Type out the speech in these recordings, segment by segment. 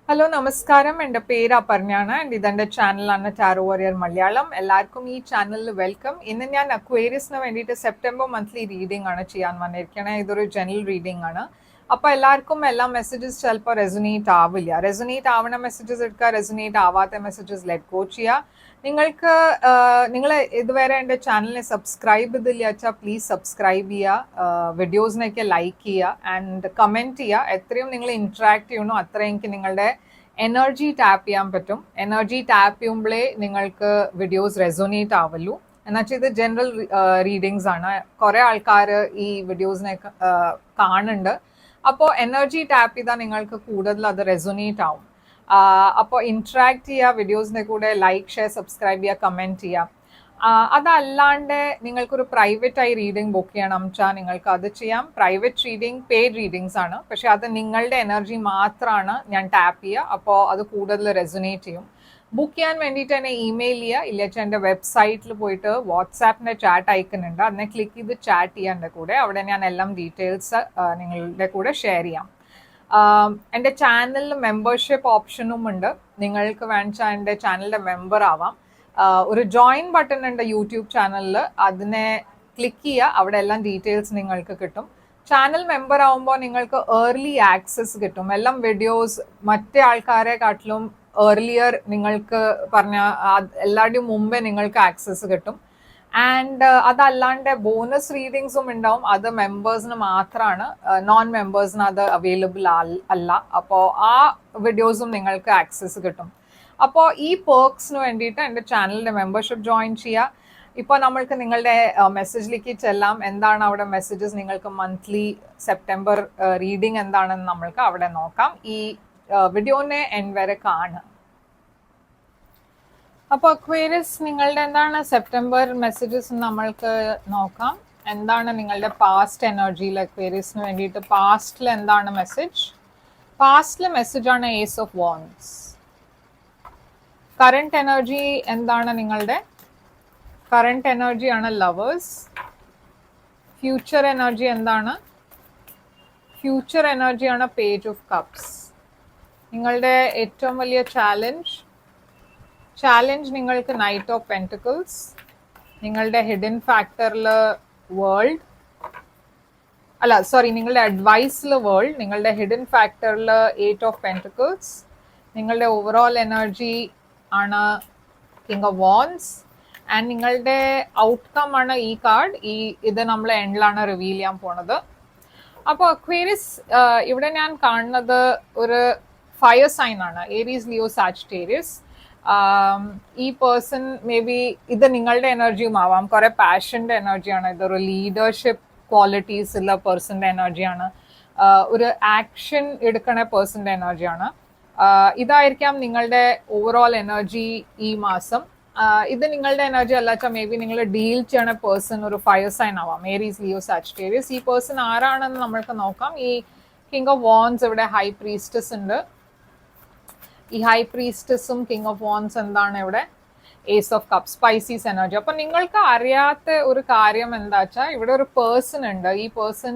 Hello നമസ്കാരം. എൻ്റെ പേര് അപർണയാണ് ആൻഡ് ഇതെൻ്റെ ചാനലാണ് ടാരോ വാരിയർ മലയാളം. എല്ലാവർക്കും ഈ ചാനലിൽ വെൽക്കം. ഇന്ന് ഞാൻ അക്വേറിയസിന് വേണ്ടിയിട്ട് സെപ്റ്റംബർ മന്ത്ലി റീഡിംഗ് ആണ് ചെയ്യാൻ വന്നിരിക്കണേ. ഇതൊരു ജനറൽ റീഡിംഗ് ആണ്. അപ്പോൾ എല്ലാവർക്കും എല്ലാ മെസ്സേജസ് ചിലപ്പോൾ റെസൊനേറ്റ് ആവില്ല. റെസൊനേറ്റ് ആവുന്ന മെസ്സേജസ് എടുക്കുക, റെസൊനേറ്റ് ആവാത്ത മെസ്സേജസ് ലെറ്റ് ഗോ ചെയ്യുക. നിങ്ങൾക്ക് നിങ്ങൾ ഇതുവരെ എൻ്റെ ചാനലിനെ സബ്സ്ക്രൈബ് ചെയ്തില്ല വെച്ചാൽ പ്ലീസ് സബ്സ്ക്രൈബ് ചെയ്യുക, വീഡിയോസിനൊക്കെ ലൈക്ക് ചെയ്യുക ആൻഡ് കമൻറ്റ് ചെയ്യുക. എത്രയും നിങ്ങൾ ഇൻട്രാക്ട് ചെയ്യണോ അത്രയും എനിക്ക് നിങ്ങളുടെ എനർജി ടാപ്പ് ചെയ്യാൻ പറ്റും. എനർജി ടാപ്പ് ചെയ്യുമ്പോഴേ നിങ്ങൾക്ക് വീഡിയോസ് റെസൊനേറ്റ് ആവുള്ളൂ. എന്നുവെച്ചാൽ ഇത് ജനറൽ റീഡിങ്സ് ആണ്. കുറേ ആൾക്കാർ ഈ വീഡിയോസിനെ കാണുന്നുണ്ട്. അപ്പോൾ എനർജി ടാപ്പ് ചെയ്താൽ നിങ്ങൾക്ക് കൂടുതൽ അത് റെസൊനേറ്റ് ആവും. അപ്പോൾ ഇൻട്രാക്ട് ചെയ്യുക, വീഡിയോസിൻ്റെ കൂടെ ലൈക്ക് ഷെയർ സബ്സ്ക്രൈബ് ചെയ്യുക, കമൻറ്റ് ചെയ്യുക. അതല്ലാണ്ട് നിങ്ങൾക്കൊരു പ്രൈവറ്റ് ആയി റീഡിംഗ് ബുക്ക് ചെയ്യണം വെച്ചാൽ നിങ്ങൾക്ക് അത് ചെയ്യാം. പ്രൈവറ്റ് റീഡിംഗ് പെയ്ഡ് റീഡിങ്സ് ആണ്, പക്ഷെ അത് നിങ്ങളുടെ എനർജി മാത്രമാണ് ഞാൻ ടാപ്പ് ചെയ്യുക. അപ്പോൾ അത് കൂടുതൽ റെസൊനേറ്റ് ചെയ്യും. ബുക്ക് ചെയ്യാൻ വേണ്ടിയിട്ട് എന്നെ ഇമെയിൽ ചെയ്യുക, ഇല്ലെങ്കിൽ എൻ്റെ വെബ്സൈറ്റിൽ പോയിട്ട് വാട്സാപ്പിൻ്റെ ചാറ്റ് ഐക്കൺ ഉണ്ട്, അതിനെ ക്ലിക്ക് ചെയ്ത് ചാറ്റ് ചെയ്യാൻ എൻ്റെ കൂടെ. അവിടെ ഞാൻ എല്ലാം ഡീറ്റെയിൽസ് നിങ്ങളുടെ കൂടെ ഷെയർ ചെയ്യാം. എൻ്റെ ചാനലിൽ മെമ്പർഷിപ്പ് ഓപ്ഷനും ഉണ്ട്. നിങ്ങൾക്ക് വേണിച്ചാൽ എൻ്റെ ചാനലിൻ്റെ മെമ്പർ ആവാം. ഒരു ജോയിൻ ബട്ടൺ ഉണ്ട് യൂട്യൂബ് ചാനലിൽ, അതിനെ ക്ലിക്ക് ചെയ്യുക, അവിടെ എല്ലാം ഡീറ്റെയിൽസ് നിങ്ങൾക്ക് കിട്ടും. ചാനൽ മെമ്പർ ആവുമ്പോൾ നിങ്ങൾക്ക് ഏർലി ആക്സസ് കിട്ടും. എല്ലാം വീഡിയോസ് മറ്റേ ആൾക്കാരെ കാട്ടിലും ഏർലിയർ നിങ്ങൾക്ക് പറഞ്ഞ എല്ലാവരുടെയും മുമ്പേ നിങ്ങൾക്ക് ആക്സസ് കിട്ടും. ആൻഡ് അതല്ലാണ്ട് ബോണസ് റീഡിങ്സും ഉണ്ടാവും. അത് മെമ്പേഴ്സിന് മാത്രമാണ്, നോൺ മെമ്പേഴ്സിന് അത് അവൈലബിൾ അല്ല. അപ്പോൾ ആ വീഡിയോസും നിങ്ങൾക്ക് ആക്സസ് കിട്ടും. അപ്പോൾ ഈ പേർക്സിന് വേണ്ടിയിട്ട് എൻ്റെ ചാനലിൻ്റെ മെമ്പർഷിപ്പ് ജോയിൻ ചെയ്യുക. ഇപ്പോൾ നമ്മൾക്ക് നിങ്ങളുടെ മെസ്സേജിലേക്ക് ചെല്ലാം. എന്താണ് അവിടെ മെസ്സേജസ് നിങ്ങൾക്ക് മന്ത്ലി സെപ്റ്റംബർ റീഡിംഗ് എന്താണെന്ന് നമ്മൾക്ക് അവിടെ നോക്കാം. ഈ വീഡിയോനെ എൻഡ് വരെ കാണുക. അപ്പോൾ അക്വേറിയസ്, നിങ്ങളുടെ എന്താണ് സെപ്റ്റംബർ മെസ്സേജസ് നമ്മൾക്ക് നോക്കാം. എന്താണ് നിങ്ങളുടെ പാസ്റ്റ് എനർജിയിൽ അക്വേറിയസിന് വേണ്ടിയിട്ട് പാസ്റ്റിൽ എന്താണ് മെസ്സേജ്? പാസ്റ്റിലെ മെസ്സേജാണ് ace of wands. Current energy എന്താണ് നിങ്ങളുടെ? കറണ്ട് എനർജിയാണ് ലവേഴ്സ്. ഫ്യൂച്ചർ എനർജി എന്താണ്? ഫ്യൂച്ചർ എനർജിയാണ് പേജ് ഓഫ് കപ്സ്. നിങ്ങളുടെ ഏറ്റവും വലിയ ചാലഞ്ച് നിങ്ങൾക്ക് നൈറ്റ് ഓഫ് പെൻറ്റിക്കിൾസ്. നിങ്ങളുടെ ഹിഡൻ ഫാക്ടറിൽ വേൾഡ്, നിങ്ങളുടെ അഡ്വൈസിൽ വേൾഡ്. നിങ്ങളുടെ ഹിഡൻ ഫാക്ടറിൽ 8 ഓഫ് പെൻറ്റിക്കിൾസ്. നിങ്ങളുടെ ഓവറോൾ എനർജി ആണ് കിങ് ഓഫ് വാൻഡ്സ്. ആൻഡ് നിങ്ങളുടെ ഔട്ട്കം ആണ് ഈ കാർഡ്. ഇത് നമ്മൾ എൻഡിലാണ് റിവീൽ ചെയ്യാൻ പോണത്. അപ്പോൾ അക്വേറിയസ്, ഇവിടെ ഞാൻ കാണുന്നത് ഒരു ഫയർ സൈൻ ആണ്, ഏരീസ്, ലിയോ, സാജിറ്റേറിയസ്. ഈ പേഴ്സൺ മേ ബി ഇത് നിങ്ങളുടെ എനർജിയും ആവാം. കുറെ പാഷൻ്റെ എനർജിയാണ്. ഇതൊരു ലീഡർഷിപ്പ് ക്വാളിറ്റീസ് ഉള്ള പേഴ്സൻ്റെ എനർജിയാണ്. ഒരു ആക്ഷൻ എടുക്കണ പേഴ്സൻ്റെ എനർജിയാണ്. ഇതായിരിക്കാം നിങ്ങളുടെ ഓവറോൾ എനർജി ഈ മാസം. ഇത് നിങ്ങളുടെ എനർജി അല്ലാച്ചാൽ മേ ബി നിങ്ങൾ ഡീൽ ചെയ്യണ പേഴ്സൺ ഒരു ഫയർ സൈൻ ആവാം, ഏരീസ്, ലിയോ, സാജിറ്റേറിയസ്. ഈ പേഴ്സൺ ആരാണെന്ന് നമ്മൾക്ക് നോക്കാം. ഈ കിങ് ഓഫ് വാൻഡ്സ്, ഇവിടെ ഹൈ പ്രീസ്റ്റസ് ഉണ്ട്. ഈ ഹൈ പ്രീസ്റ്റസും കിങ് ഓഫ് വാൻഡ്സ് എന്താണ് ഇവിടെ? ഏസ് ഓഫ് കപ്പ്, സ്പൈസീസ് എനർജി. അപ്പൊ നിങ്ങൾക്ക് അറിയാത്ത ഒരു കാര്യം എന്താ വെച്ചാൽ ഇവിടെ ഒരു പേഴ്സൺ ഉണ്ട്. ഈ പേഴ്സൺ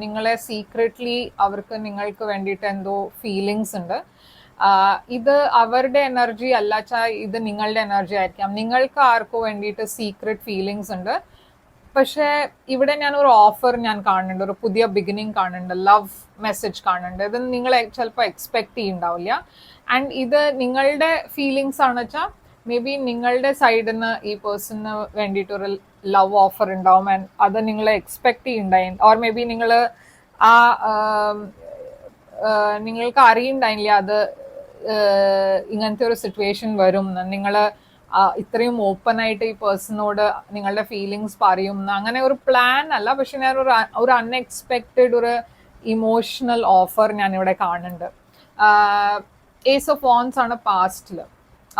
നിങ്ങളെ സീക്രട്ട്ലി അവർക്ക് നിങ്ങൾക്ക് വേണ്ടിയിട്ട് എന്തോ ഫീലിങ്സ് ഉണ്ട്. ഇത് അവരുടെ എനർജി അല്ലാച്ചാൽ ഇത് നിങ്ങളുടെ എനർജി ആയിരിക്കാം. നിങ്ങൾക്ക് ആർക്കോ വേണ്ടിയിട്ട് സീക്രട്ട് ഫീലിങ്സ് ഉണ്ട്. പക്ഷേ ഇവിടെ ഞാൻ ഒരു ഓഫർ കാണുന്നുണ്ട്, ഒരു പുതിയ ബിഗിനിങ് കാണുന്നുണ്ട്, ലവ് മെസ്സേജ് കാണുന്നുണ്ട്. ഇത് നിങ്ങൾ ചിലപ്പോൾ എക്സ്പെക്ട് ചെയ്യുന്നുണ്ടാവില്ല. ആൻഡ് ഇത് നിങ്ങളുടെ ഫീലിങ്സ് ആണ് വെച്ചാൽ മേ ബി നിങ്ങളുടെ സൈഡിൽ നിന്ന് ഈ പേഴ്സണിന് വേണ്ടിയിട്ടൊരു ലവ് ഓഫർ ഉണ്ടാവും. ആൻഡ് അത് നിങ്ങൾ എക്സ്പെക്ട് ചെയ്യുന്നുണ്ടായി. ഓർ മേ ബി നിങ്ങൾ നിങ്ങൾക്ക് അറിയുന്നുണ്ടായില്ല അത് ഇങ്ങനത്തെ ഒരു സിറ്റുവേഷൻ വരും. നിങ്ങൾ ഇത്രയും ഓപ്പൺ ആയിട്ട് ഈ പേഴ്സണോട് നിങ്ങളുടെ ഫീലിങ്സ് പറയും. അങ്ങനെ ഒരു പ്ലാൻ അല്ല, പക്ഷെ ഞാൻ ഒരു അൺഎക്സ്പെക്റ്റഡ് ഒരു ഇമോഷണൽ ഓഫർ ഞാൻ ഇവിടെ കാണുന്നുണ്ട്. ഏസ് ഓഫ് വാൻഡ്സ് ആണ് പാസ്റ്റിൽ.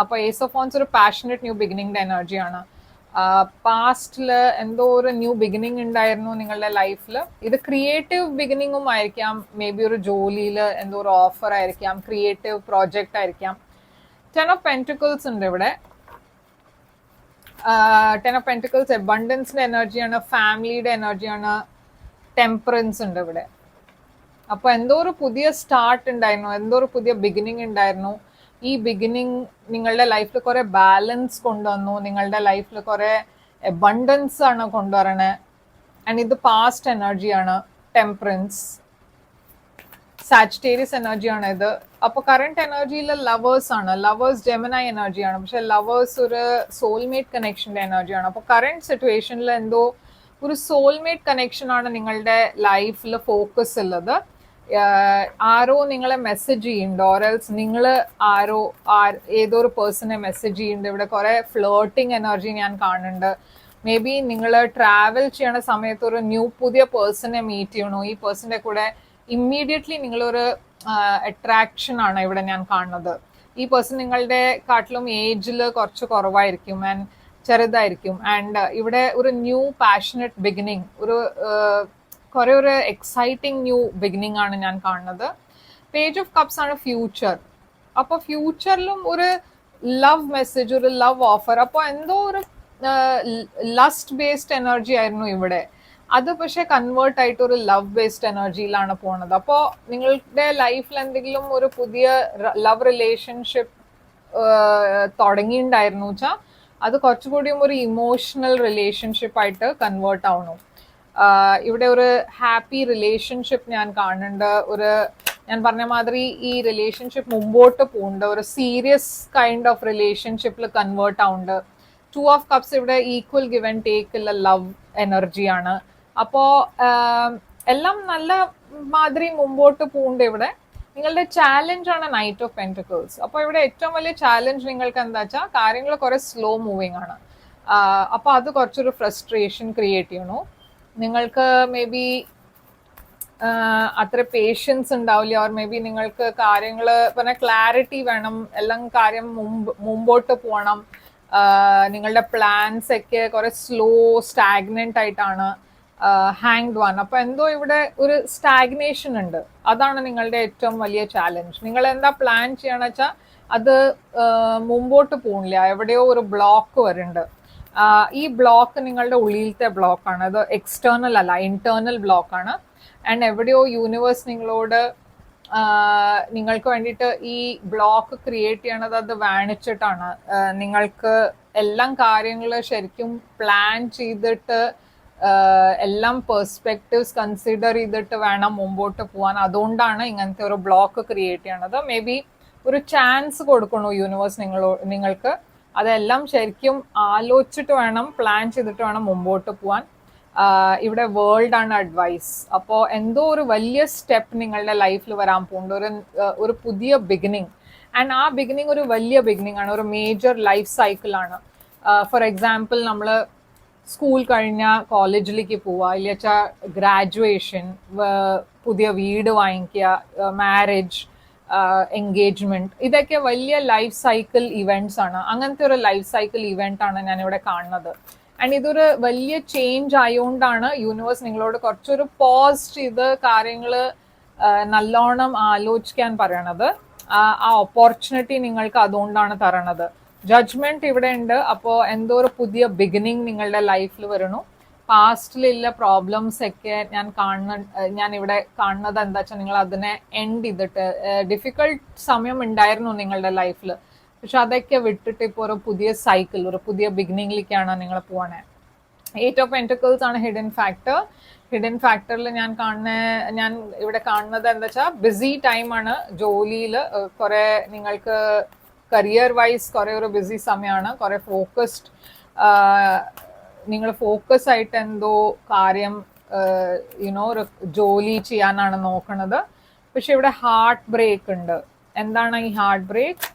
അപ്പോൾ ഏസ് ഓഫ് വാൻഡ്സ് ഒരു പാഷനറ്റ് ന്യൂ ബിഗിനിങ്ങിൻ്റെ എനർജിയാണ്. പാസ്റ്റിൽ എന്തോ ഒരു ന്യൂ ബിഗിനിങ് ഉണ്ടായിരുന്നു നിങ്ങളുടെ ലൈഫിൽ. ഇത് ക്രിയേറ്റീവ് ബിഗിനിങ്ങും ആയിരിക്കാം, മേ ബി ഒരു ജോലിയിൽ എന്തോ ഒരു ഓഫർ ആയിരിക്കാം, ക്രിയേറ്റീവ് പ്രോജക്റ്റ് ആയിരിക്കാം. 10 ഓഫ് പെൻറ്റിക്കിൾസ് ഉണ്ട് ഇവിടെ. 10 ഓഫ് പെൻറ്റിക്കിൾസ് എബണ്ടൻസിന്റെ എനർജിയാണ്, ഫാമിലിയുടെ എനർജിയാണ്, ടെമ്പറൻസ് ഉണ്ട് ഇവിടെ. അപ്പോൾ എന്തോ ഒരു പുതിയ സ്റ്റാർട്ട് ഉണ്ടായിരുന്നു, എന്തോ ഒരു പുതിയ ബിഗിനിങ് ഉണ്ടായിരുന്നു. ഈ ബിഗിനിങ് നിങ്ങളുടെ ലൈഫിൽ കുറെ ബാലൻസ് കൊണ്ടുവന്നു, നിങ്ങളുടെ ലൈഫിൽ കുറെ അബണ്ടൻസ് ആണ് കൊണ്ടുവരണേ. ആൻഡ് ഇത് പാസ്റ്റ് എനർജിയാണ്, ടെമ്പറൻസ്, സാജിറ്റേറിയസ് എനർജിയാണ് ഇത്. അപ്പൊ കറണ്ട് എനർജിയിൽ ലവേഴ്സ് ആണ്, ലവേഴ്സ് ജെമിനായി എനർജിയാണ്, പക്ഷെ ലവേഴ്സ് ഒരു സോൾമേറ്റ് കണക്ഷന്റെ എനർജിയാണ്. അപ്പൊ കറണ്ട് സിറ്റുവേഷനിൽ എന്തോ ഒരു സോൾമേറ്റ് കണക്ഷൻ ആണ് നിങ്ങളുടെ ലൈഫിൽ ഫോക്കസ് ഉള്ളത്. ആരോ നിങ്ങളെ മെസ്സേജ് ചെയ്യുന്നുണ്ട്, ഓരൽസ് നിങ്ങൾ ആരോ ഏതോ ഒരു പേഴ്സണെ മെസ്സേജ് ചെയ്യുന്നുണ്ട്. ഇവിടെ കുറെ ഫ്ലേർട്ടിങ് എനർജി ഞാൻ കാണുന്നുണ്ട്. മേ ബി നിങ്ങൾ ട്രാവൽ ചെയ്യണ സമയത്ത് ഒരു പുതിയ പേഴ്സണെ മീറ്റ് ചെയ്യണു. ഈ പേഴ്സന്റെ കൂടെ ഇമ്മീഡിയറ്റ്ലി നിങ്ങളൊരു അട്രാക്ഷൻ ആണ് ഇവിടെ ഞാൻ കാണുന്നത്. ഈ പേഴ്സൺ നിങ്ങളുടെ കാട്ടിലും ഏജിൽ കുറച്ച് കുറവായിരിക്കും ആൻഡ് ചെറുതായിരിക്കും. ആൻഡ് ഇവിടെ ഒരു പാഷനറ്റ് ബിഗിനിങ്, കുറെ ഒരു എക്സൈറ്റിംഗ് ബിഗിനിങ് ആണ് ഞാൻ കാണുന്നത്. പേജ് ഓഫ് കപ്സ് ആണ് ഫ്യൂച്ചർ. അപ്പോൾ ഫ്യൂച്ചറിലും ഒരു ലവ് മെസ്സേജ്, ഒരു ലവ് ഓഫർ. അപ്പോൾ എന്തോ ഒരു ലസ്റ്റ് ബേസ്ഡ് എനർജി ആയിരുന്നു ഇവിടെ. അത് പക്ഷെ കൺവേർട്ട് ആയിട്ട് ഒരു ലവ് ബേസ്ഡ് എനർജിയിലാണ് പോണത്. അപ്പോൾ നിങ്ങളുടെ ലൈഫിൽ എന്തെങ്കിലും ഒരു പുതിയ ലവ് റിലേഷൻഷിപ്പ് തുടങ്ങിയിട്ടുണ്ടായിരുന്നു വെച്ചാൽ അത് കുറച്ചുകൂടിയും ഒരു ഇമോഷണൽ റിലേഷൻഷിപ്പ് ആയിട്ട് കൺവേർട്ട് ആവണം. ഇവിടെ ഒരു ഹാപ്പി റിലേഷൻഷിപ്പ് ഞാൻ കാണുന്നുണ്ട്. ഞാൻ പറഞ്ഞ മാതിരി ഈ റിലേഷൻഷിപ്പ് മുമ്പോട്ട് പോകുന്നുണ്ട്, ഒരു സീരിയസ് കൈൻഡ് ഓഫ് റിലേഷൻഷിപ്പിൽ കൺവേർട്ട് ആവുന്നുണ്ട്. 2 ഓഫ് കപ്സ് ഇവിടെ ഈക്വൽ ഗിവ് ആൻഡ് ടേക്ക് ഉള്ള ലവ് എനർജിയാണ്. അപ്പോ എല്ലാം നല്ല മാതിരി മുമ്പോട്ട് പോകുന്നുണ്ട്. ഇവിടെ നിങ്ങളുടെ ചാലഞ്ച് ആണ് നൈറ്റ് ഓഫ് പെന്റക്കിൾസ്. അപ്പോൾ ഇവിടെ ഏറ്റവും വലിയ ചാലഞ്ച് നിങ്ങൾക്ക് എന്താ വെച്ചാൽ കാര്യങ്ങൾ കുറെ സ്ലോ മൂവിങ് ആണ്. അപ്പൊ അത് കുറച്ചൊരു ഫ്രസ്ട്രേഷൻ ക്രിയേറ്റ് ചെയ്യണു. നിങ്ങൾക്ക് മേ ബി അത്ര പേഷ്യൻസ് ഉണ്ടാവില്ല, ഓർ മേ ബി നിങ്ങൾക്ക് കാര്യങ്ങൾ പറഞ്ഞ ക്ലാരിറ്റി വേണം, എല്ലാം കാര്യം മുമ്പോട്ട് പോകണം. നിങ്ങളുടെ പ്ലാൻസ് ഒക്കെ കുറെ സ്ലോ സ്റ്റാഗ്നന്റ് ആയിട്ടാണ്. Hanged one. അപ്പൊ എന്തോ ഇവിടെ ഒരു സ്റ്റാഗ്നേഷൻ ഉണ്ട്. അതാണ് നിങ്ങളുടെ ഏറ്റവും വലിയ ചാലഞ്ച്. നിങ്ങൾ എന്താ പ്ലാൻ ചെയ്യണമെന്ന് വെച്ചാൽ അത് മുമ്പോട്ട് പോകുന്നില്ല, എവിടെയോ ഒരു ബ്ലോക്ക് വരുന്നുണ്ട്. ഈ ബ്ലോക്ക് നിങ്ങളുടെ ഉള്ളിലത്തെ ബ്ലോക്കാണ്, അത് എക്സ്റ്റേണൽ അല്ല, ഇന്റേണൽ ബ്ലോക്കാണ്. ആൻഡ് എവിടെയോ യൂണിവേഴ്സ് നിങ്ങളോട് നിങ്ങൾക്ക് വേണ്ടിയിട്ട് ഈ ബ്ലോക്ക് ക്രിയേറ്റ് ചെയ്യണത് അത് വാണിച്ചിട്ടാണ്. നിങ്ങൾക്ക് എല്ലാം കാര്യങ്ങൾ ശരിക്കും പ്ലാൻ ചെയ്തിട്ട് എല്ലാം പെർസ്പെക്റ്റീവ്സ് കൺസിഡർ ചെയ്തിട്ട് വേണം മുമ്പോട്ട് പോകാൻ. അതുകൊണ്ടാണ് ഇങ്ങനത്തെ ഒരു ബ്ലോക്ക് ക്രിയേറ്റ് ചെയ്യണത്. മേ ബി ഒരു ചാൻസ് കൊടുക്കണു യൂണിവേഴ്സ് നിങ്ങൾക്ക്. അതെല്ലാം ശരിക്കും ആലോചിച്ചിട്ട് വേണം, പ്ലാൻ ചെയ്തിട്ട് വേണം മുമ്പോട്ട് പോകാൻ. ഇവിടെ വേൾഡ് ആണ് അഡ്വൈസ്. അപ്പോൾ എന്തോ ഒരു വലിയ സ്റ്റെപ്പ് നിങ്ങളുടെ ലൈഫിൽ വരാൻ പോകുന്നുണ്ട്, ഒരു പുതിയ ബിഗിനിങ്. ആൻഡ് ആ ബിഗിനിങ് ഒരു വലിയ ബിഗിനിങ് ആണ്, ഒരു മേജർ ലൈഫ് സൈക്കിളാണ്. ഫോർ എക്സാമ്പിൾ നമ്മൾ സ്കൂൾ കഴിഞ്ഞാൽ കോളേജിലേക്ക് പോവുക, ഇല്ലാച്ചാൽ ഗ്രാജുവേഷൻ, പുതിയ വീട് വാങ്ങിക്കുക, മാരേജ്, എൻഗേജ്മെന്റ്, ഇതൊക്കെ വലിയ ലൈഫ് സൈക്കിൾ ഇവന്റ്സ് ആണ്. അങ്ങനത്തെ ഒരു ലൈഫ് സൈക്കിൾ ഇവന്റ് ആണ് ഞാനിവിടെ കാണുന്നത്. ആൻഡ് ഇതൊരു വലിയ ചേഞ്ച് ആയതുകൊണ്ടാണ് യൂണിവേഴ്സ് നിങ്ങളോട് കുറച്ചൊരു പോസ് ചെയ്ത് കാര്യങ്ങൾ നല്ലോണം ആലോചിക്കാൻ പറയണത്. ആ ഓപ്പർച്യൂണിറ്റി നിങ്ങൾക്ക് അതുകൊണ്ടാണ് തരണത്. ജഡ്ജ്മെന്റ് ഇവിടെ ഉണ്ട്. അപ്പോൾ എന്തോ ഒരു പുതിയ ബിഗിനിങ് നിങ്ങളുടെ ലൈഫിൽ വരണു. പാസ്റ്റിലുള്ള പ്രോബ്ലംസ് ഒക്കെ ഞാൻ ഇവിടെ കാണുന്നത് എന്താ വെച്ചാൽ നിങ്ങൾ അതിനെ എൻഡ് ചെയ്തിട്ട്, ഡിഫിക്കൾട്ട് സമയം ഉണ്ടായിരുന്നു നിങ്ങളുടെ ലൈഫിൽ, പക്ഷെ അതൊക്കെ വിട്ടിട്ട് ഇപ്പോൾ ഒരു പുതിയ സൈക്കിൾ, ഒരു പുതിയ ബിഗിനിങ്ങിലേക്കാണ് നിങ്ങൾ പോകണേ. 8 ഓഫ് പെന്റക്കിൾസ് ആണ് ഹിഡൻ ഫാക്ടർ. ഹിഡൻ ഫാക്ടറിൽ ഞാൻ ഇവിടെ കാണുന്നത് എന്താ വെച്ചാൽ ബിസി ടൈമാണ് ജോലിയിൽ. കുറെ നിങ്ങൾക്ക് കരിയർ വൈസ് കുറെ ഒരു ബിസി സമയമാണ്. കുറെ ഫോക്കസ്ഡ്, നിങ്ങൾ ഫോക്കസ് ആയിട്ട് എന്തോ കാര്യം ഒരു ജോലി ചെയ്യാനാണ് നോക്കണത്. പക്ഷെ ഇവിടെ ഹാർട്ട് ബ്രേക്ക് ഉണ്ട്. എന്താണ് ഈ ഹാർട്ട് ബ്രേക്ക്?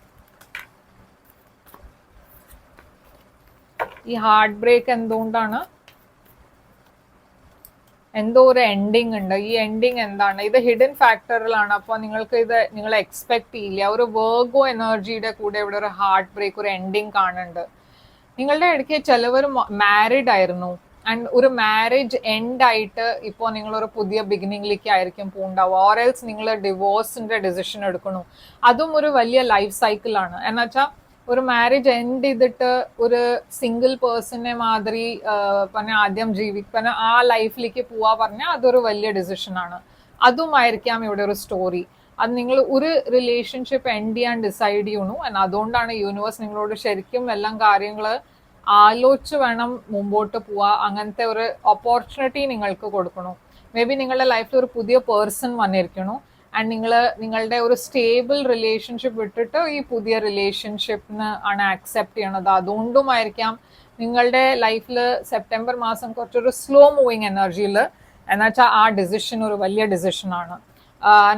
ഈ ഹാർട്ട് ബ്രേക്ക് എന്തുകൊണ്ടാണ്? എന്തോ ഒരു എൻഡിങ് ഉണ്ട്. ഈ എൻഡിങ് എന്താണ്? ഇത് ഹിഡൻ ഫാക്ടറിലാണ്. അപ്പോൾ നിങ്ങൾ എക്സ്പെക്ട് ചെയ്യില്ല. ഒരു വേർഗോ എനർജിയുടെ കൂടെ ഇവിടെ ഒരു ഹാർട്ട് ബ്രേക്ക്, ഒരു എൻഡിങ് കാണുന്നുണ്ട്. നിങ്ങളുടെ ഇടയ്ക്ക് ചിലവർ മാരിഡ് ആയിരുന്നു, ആൻഡ് ഒരു മാരേജ് എൻഡ് ആയിട്ട് ഇപ്പോൾ നിങ്ങളൊരു പുതിയ ബിഗിനിങ്ങിലേക്ക് ആയിരിക്കും പോണ്ടാവുക. ഓർ എൽസ് നിങ്ങൾ ഡിവോഴ്സിന്റെ ഡിസിഷൻ എടുക്കണു. അതും ഒരു വലിയ ലൈഫ് സൈക്കിളാണ്. എന്നുവെച്ചാൽ ഒരു മാരേജ് എൻഡ് ചെയ്തിട്ട് ഒരു സിംഗിൾ പേഴ്സണെ മാതിരി പറഞ്ഞ ആദ്യം ആ ലൈഫിലേക്ക് പോവാ പറഞ്ഞാൽ അതൊരു വലിയ ഡിസിഷനാണ്. അതുമായിരിക്കാം ഇവിടെ ഒരു സ്റ്റോറി. അത് നിങ്ങൾ ഒരു റിലേഷൻഷിപ്പ് എൻഡ് ചെയ്യാൻ ഡിസൈഡ് ചെയ്യണു. അതുകൊണ്ടാണ് യൂണിവേഴ്സ് നിങ്ങളോട് ശരിക്കും എല്ലാം കാര്യങ്ങൾ ആലോചിച്ച് വേണം മുമ്പോട്ട് പോവാ. അങ്ങനത്തെ ഒരു ഓപ്പർച്യൂണിറ്റി നിങ്ങൾക്ക് കൊടുക്കണു. മേ ബി നിങ്ങളുടെ ലൈഫിൽ ഒരു പുതിയ പേഴ്സൺ വന്നിരിക്കണു ആൻഡ് നിങ്ങളുടെ ഒരു സ്റ്റേബിൾ റിലേഷൻഷിപ്പ് വിട്ടിട്ട് ഈ പുതിയ റിലേഷൻഷിപ്പിന് ആണ് ആക്സെപ്റ്റ് ചെയ്യണത്. അതുകൊണ്ടുമായിരിക്കാം നിങ്ങളുടെ ലൈഫിൽ സെപ്റ്റംബർ മാസം കുറച്ചൊരു സ്ലോ മൂവിങ് എനർജിയിൽ, എന്നുവെച്ചാൽ ആ ഡിസിഷൻ ഒരു വലിയ ഡിസിഷനാണ്.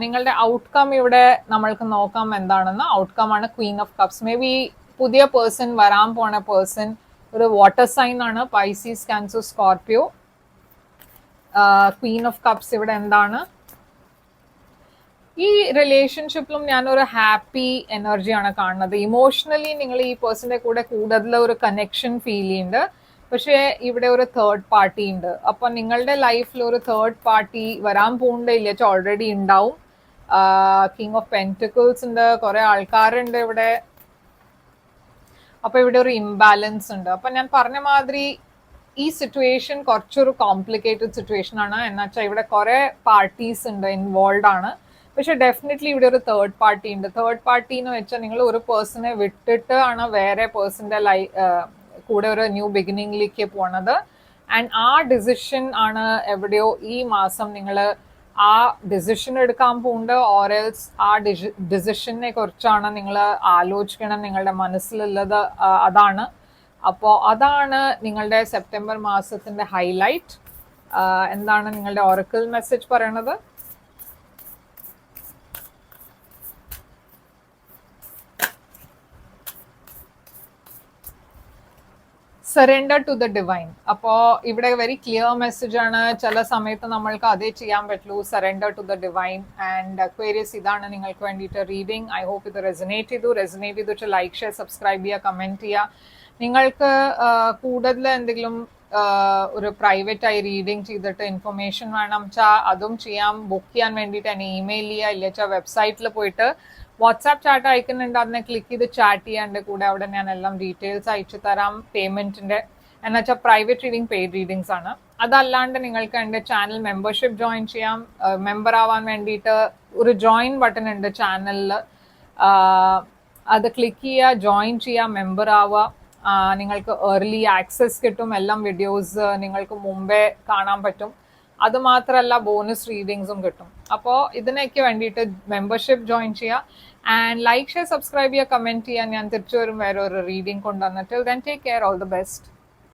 നിങ്ങളുടെ ഔട്ട്കം ഇവിടെ നമ്മൾക്ക് നോക്കാം എന്താണെന്ന്. ഔട്ട്കം ആണ് Queen of cups. May be പുതിയ പേഴ്സൺ, വരാൻ പോണ പേഴ്സൺ ഒരു വാട്ടർ സൈൻ ആണ്, Pisces, cancer, Scorpio. Queen of cups ഇവിടെ എന്താണ്? ഈ റിലേഷൻഷിപ്പിലും ഞാനൊരു ഹാപ്പി എനർജിയാണ് കാണുന്നത്. ഇമോഷണലി നിങ്ങൾ ഈ പേഴ്സന്റെ കൂടെ കൂടുതൽ ഒരു കണക്ഷൻ ഫീൽ ചെയ്യുന്നുണ്ട്. പക്ഷേ ഇവിടെ ഒരു തേർഡ് പാർട്ടി ഉണ്ട്. അപ്പൊ നിങ്ങളുടെ ലൈഫിൽ ഒരു തേർഡ് പാർട്ടി വരാൻ പോകണ്ടില്ല, ഓൾറെഡി ഉണ്ടാവും. കിങ് ഓഫ് പെന്റിക്കിൾസ് ഉണ്ട്, കുറെ ആൾക്കാരുണ്ട് ഇവിടെ. അപ്പൊ ഇവിടെ ഒരു ഇംബാലൻസ് ഉണ്ട്. അപ്പൊ ഞാൻ പറഞ്ഞ മാതിരി ഈ സിറ്റുവേഷൻ കുറച്ചൊരു കോംപ്ലിക്കേറ്റഡ് സിറ്റുവേഷൻ ആണ്. എന്നുവെച്ചാൽ ഇവിടെ കുറെ പാർട്ടീസ് ഉണ്ട്, ഇൻവോൾവ് ആണ്. പക്ഷെ ഡെഫിനറ്റ്ലി ഇവിടെ ഒരു തേർഡ് പാർട്ടി ഉണ്ട്. തേർഡ് പാർട്ടി എന്ന് വെച്ചാൽ നിങ്ങൾ ഒരു പേഴ്സണെ വിട്ടിട്ട് ആണ് വേറെ പേഴ്സന്റെ കൂടെ ഒരു ന്യൂ ബിഗിനിങ്ങിലേക്ക് പോണത്. ആൻഡ് ആ ഡിസിഷൻ ആണ് എവിടെയോ ഈ മാസം നിങ്ങൾ ആ ഡിസിഷൻ എടുക്കാൻ പോകുന്നുണ്ട്. ഓറൽസ് ആ ഡിസിഷനെ കുറിച്ചാണ് നിങ്ങൾ ആലോചിക്കണം, നിങ്ങളുടെ മനസ്സിലുള്ളത് അതാണ്. അപ്പോൾ അതാണ് നിങ്ങളുടെ സെപ്റ്റംബർ മാസത്തിന്റെ ഹൈലൈറ്റ്. എന്താണ് നിങ്ങളുടെ ഓറക്കിൾ മെസ്സേജ് പറയണത്? Surrender to the divine. അപ്പോൾ ഇവിടെ വെരി ക്ലിയർ മെസ്സേജ് ആണ്. ചില സമയത്ത് നമ്മൾക്ക് അതേ ചെയ്യാൻ പറ്റുള്ളൂ, surrender to the divine. And Aquarius, ഇതാണ് നിങ്ങൾക്ക് വേണ്ടിയിട്ട് റീഡിങ്. ഐ ഹോപ്പ് ഇത് റെസനേറ്റ് ചെയ്തു ലൈക്ക്, ഷെയർ, സബ്സ്ക്രൈബ് ചെയ്യുക, കമൻറ്റ് ചെയ്യുക. നിങ്ങൾക്ക് കൂടുതൽ എന്തെങ്കിലും ഒരു പ്രൈവറ്റ് ആയി റീഡിങ് ചെയ്തിട്ട് ഇൻഫർമേഷൻ വേണം വെച്ചാൽ അതും ചെയ്യാം. ബുക്ക് ചെയ്യാൻ വേണ്ടിയിട്ട് എന്നെ ഇമെയിൽ ചെയ്യുക, ഇല്ല വെബ്സൈറ്റിൽ പോയിട്ട് വാട്സാപ്പ് ചാറ്റ് അയക്കുന്നുണ്ട്, അതിനെ ക്ലിക്ക് ചെയ്ത് ചാറ്റ് ചെയ്യാണ്ട് കൂടെ അവിടെ ഞാൻ എല്ലാം ഡീറ്റെയിൽസ് അയച്ചു തരാം പേയ്മെന്റിന്റെ. എന്നുവെച്ചാൽ പ്രൈവറ്റ് റീഡിങ്, പെയ്ഡ് റീഡിങ്സ് ആണ്. അതല്ലാണ്ട് നിങ്ങൾക്ക് എൻ്റെ ചാനൽ മെമ്പർഷിപ്പ് ജോയിൻ ചെയ്യാം. മെമ്പർ ആവാൻ വേണ്ടിയിട്ട് ഒരു ജോയിൻ ബട്ടൺ ഉണ്ട് ചാനലിൽ, അത് ക്ലിക്ക് ചെയ്യുക, ജോയിൻ ചെയ്യുക, മെമ്പർ ആവുക. നിങ്ങൾക്ക് ഏർലി ആക്സസ് കിട്ടും, എല്ലാം വീഡിയോസ് നിങ്ങൾക്ക് മുമ്പേ കാണാൻ പറ്റും. അത് മാത്രമല്ല ബോണസ് റീഡിങ്സും കിട്ടും. അപ്പോൾ ഇതിനൊക്കെ വേണ്ടിയിട്ട് മെമ്പർഷിപ്പ് ജോയിൻ ചെയ്യുക. ആൻഡ് ലൈക്ക്, ഷെയർ, സബ്സ്ക്രൈബ് ചെയ്യുക, കമൻറ്റ് ചെയ്യുക. ഞാൻ തിരിച്ചു വരും വേറെ ഒരു റീഡിങ് കൊണ്ടുവന്നിട്ട്. Then take care, all the best.